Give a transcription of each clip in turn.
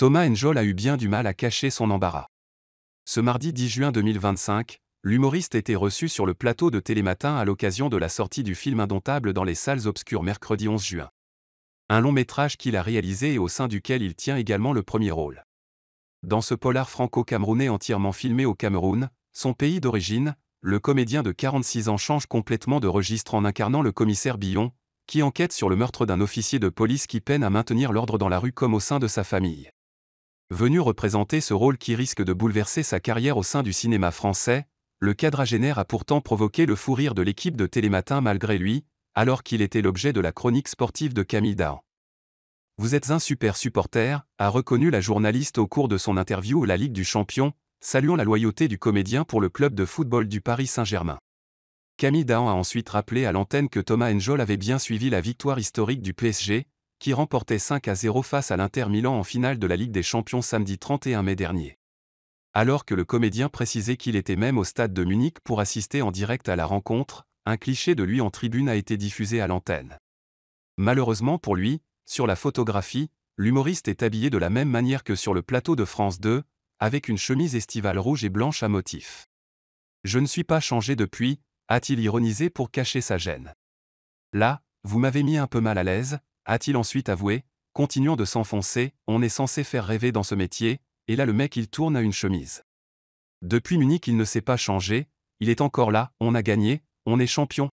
Thomas N'Jol a eu bien du mal à cacher son embarras. Ce mardi 10 juin 2025, l'humoriste était reçu sur le plateau de Télématin à l'occasion de la sortie du film Indomptable dans les salles obscures mercredi 11 juin. Un long métrage qu'il a réalisé et au sein duquel il tient également le premier rôle. Dans ce polar franco-camerounais entièrement filmé au Cameroun, son pays d'origine, le comédien de 46 ans change complètement de registre en incarnant le commissaire Billon, qui enquête sur le meurtre d'un officier de police qui peine à maintenir l'ordre dans la rue comme au sein de sa famille. Venu représenter ce rôle qui risque de bouleverser sa carrière au sein du cinéma français, le quadragénaire a pourtant provoqué le fou rire de l'équipe de Télématin malgré lui, alors qu'il était l'objet de la chronique sportive de Camille Dahan. « Vous êtes un super supporter », a reconnu la journaliste au cours de son interview à la Ligue du Champion, saluant la loyauté du comédien pour le club de football du Paris Saint-Germain. Camille Dahan a ensuite rappelé à l'antenne que Thomas N'Jol avait bien suivi la victoire historique du PSG, qui remportait 5-0 face à l'Inter Milan en finale de la Ligue des Champions samedi 31 mai dernier. Alors que le comédien précisait qu'il était même au stade de Munich pour assister en direct à la rencontre, un cliché de lui en tribune a été diffusé à l'antenne. Malheureusement pour lui, sur la photographie, l'humoriste est habillé de la même manière que sur le plateau de France 2, avec une chemise estivale rouge et blanche à motifs. « Je ne suis pas changé depuis », a-t-il ironisé pour cacher sa gêne. « Là, vous m'avez mis un peu mal à l'aise », a-t-il ensuite avoué, continuant de s'enfoncer, on est censé faire rêver dans ce métier, et là le mec il tourne à une chemise. Depuis Munich il ne s'est pas changé, il est encore là, on a gagné, on est champion.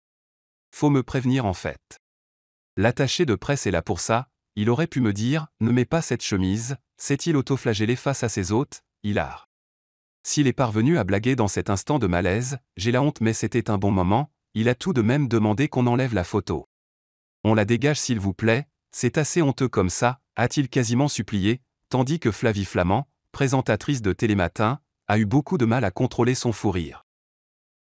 Faut me prévenir en fait. L'attaché de presse est là pour ça, il aurait pu me dire, ne mets pas cette chemise, s'est-il autoflagellé face à ses hôtes, hilar. S'il est parvenu à blaguer dans cet instant de malaise, j'ai la honte mais c'était un bon moment, il a tout de même demandé qu'on enlève la photo. On la dégage s'il vous plaît, c'est assez honteux comme ça, a-t-il quasiment supplié, tandis que Flavie Flament, présentatrice de Télématin, a eu beaucoup de mal à contrôler son fou rire.